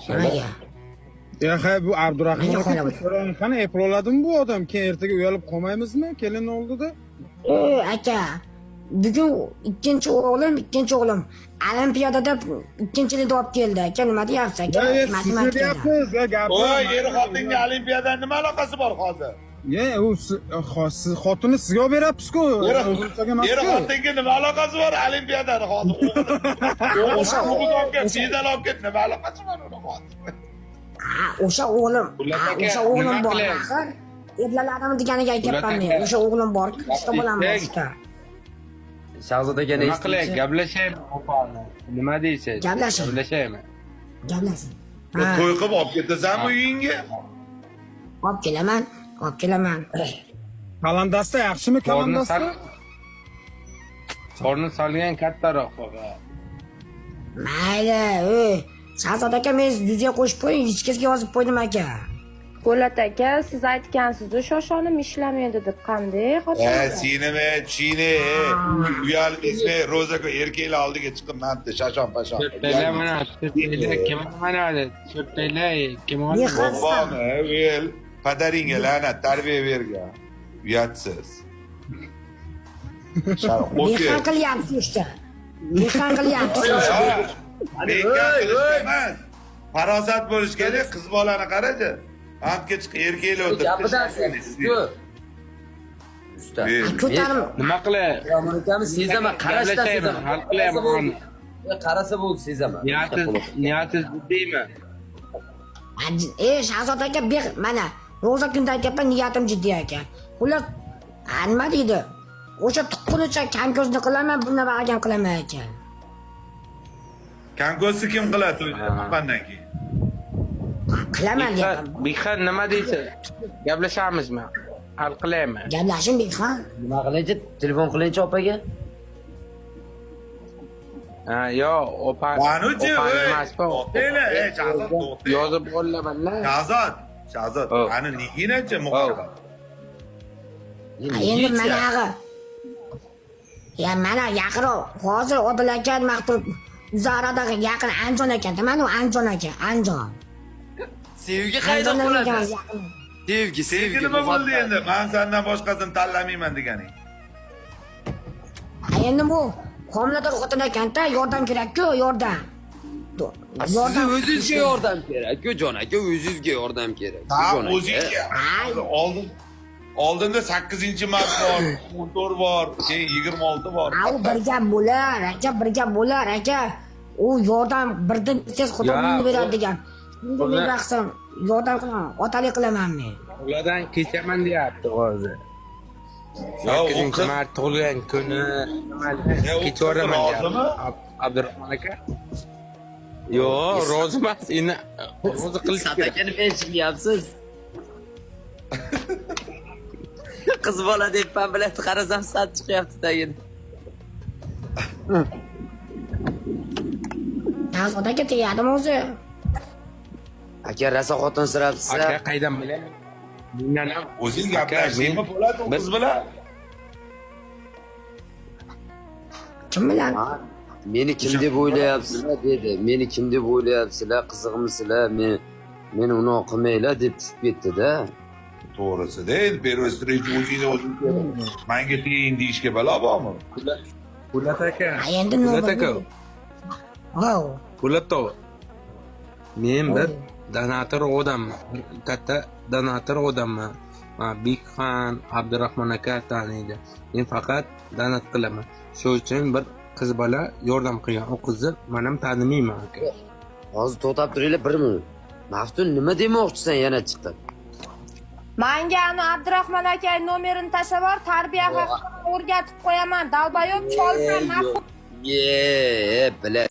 Nimaga? Ya bu Abdurahmon Nega aka qo'yadi? so'rang qani eploladimi bu odam? Keyin ertaga uyalib qolmaymizmi kelin oldida? Aka, bugun ikkinchi o'g'lim Olimpiadada ikkinchilikni olib keldi. Aka, nima deyapsiz aka? Ya sizni deyapmiz, ya gapni. Voy, er-xotinga olimpiada nima aloqasi bor hozir? Ya u siz xotini sizga olib berapsiz-ku. Er-xotinga nima aloqasi bor olimpiadani hozir? O'sha o'g'lim viza olib ketdi, nima aloqasi bor uni hozir? O'sha o'g'lim bor. Axir erlaladimi deganiga aytyapman men. O'sha o'g'lim bor. Qishda bo'laman boshqa. Shahzodaga Nima qilay, gaplashaymi opani? Nima deysiz? Gaplashaymi? Gaplashing. To'y qilib olib ketasanmi uyingga? Olib kelaman. Kalandasta yaxshimi kalandasta? Qorni solgan kattaroq. Mayli, Shahzod aka, men videoga qo'shib qo'ying, ichkasiga yozib qo'ydim aka. Po'lat aka, siz aytgansiz-ku, shoshonim ishlamaydi deb qanday xotin? Sinimi, chini, uyalmismi, Ro'zaka erkaklar oldiga chiqib mantda shashon pashon. So'taylar mana, so'taylar kim mana so'taylar kim oldi? Boboni, vel, padaringga la'nat tarbiya bergan. Uyatsiz. Mehmon qilyapsiz işte. Mehmon qilyapsiz. Bekor qilishmayman. Farosat bo'lish kerak, qiz bolani qarachi. Hamga chiq erkaklar o'tiribdi. gapidan siz-ku. Usta. Ko'tarim. Nima qilay? Yomon ekanmiz, sezaman, qarashdan Gaplashaymi? sezaman. Hal qilayman. Qarasa bo'ldi, sezaman. Niyatsiz deyman. Shahzod aka, mana ro'za kunda aytyapman, niyatim jiddiy ekan. Xullas, nima deydi? O'sha tuqqunicha kamko'zni qilaman, buni bag'am qilaman ekan. Kanko'si kim qiladi to'yni tuqqandan keyin? Qilaman deyapman. Bixan nima deysiz? Gaplashamizmi? Hal qilaymi? Gaplashing Bekxon. Nima qilaychi? Telefon qilaychi opaga. Yo, opa. Qanuchi, emasmi? Shahzod to'xta. Yozib qo'llamanlar. Shahzod, qani niginachi muhabbat. Endi mana ya mana yaqinroq hozir Odil aka maqtul Zaradagi yaqin Anjon ekan, mana u Anjon aka, Anjon. Sevgi qayda bo'ladi? Sevgi Nima bo'ldi endi? Men sendan boshqasini tanlamayman deganing. Endi bu homilador xotin ekan-da, yordam kerak-ku, yordam. Sizni o'zingizga yordam kerak-ku, jon aka, o'zingizga yordam kerak. O'zingga. Oldinda 8-mart bor, 14 bor, keyin 26 bor. U bir gap bo'lar, aka. U yordam birdan siz xudo menga beradi degan. Men baxsam yordam qilaman, otalik qilaman men. Ulardan kechaman deyapti hozir. Yo, 8-mart tug'ilgan kuni kechaman deyapti. Abdurahmon aka. Yo, rozi emas, endi rozi qilish kerak. Sadakani men chiqyapsiz. Qiz bola debman bilan qarasam sad chiqyapti tagin. Shahzod aka tegadimi o'zi? Aka rasa xotin sirabsiz. Aka qaydan bilaman? Mendan ham o'zing gaplashdingmi bo'ladi qiz bilan? Kim bilan? Meni kim deb o'ylayapsizlar dedi. Meni kim deb o'ylayapsizlar? Qiziqmisizlar? Men uni qilmaylar deb tushib ketdi-da. To'g'risida, pervestrechi o'zingni o'zing menga teyin deyishga balo bormi? Po'lat aka. Endi Po'lat aka. Wow. Po'lat tog'. Men bir donator odamman. Katta donator odamman. Bekxon, Abdurahmon aka taniydi. Men faqat donat qilaman. Shu uchun bir qiz bola yordam qilgan. O qizni men ham tanimayman aka. Hozir to'xtab turinglar 1 minut. Maftun nima demoqchisan yana chiqdi? Menga ani Abdurahmon aka nomerini tashlab bor, tarbiya haqida o'rgatib qo'yaman. Dalbayob cholsan. Bila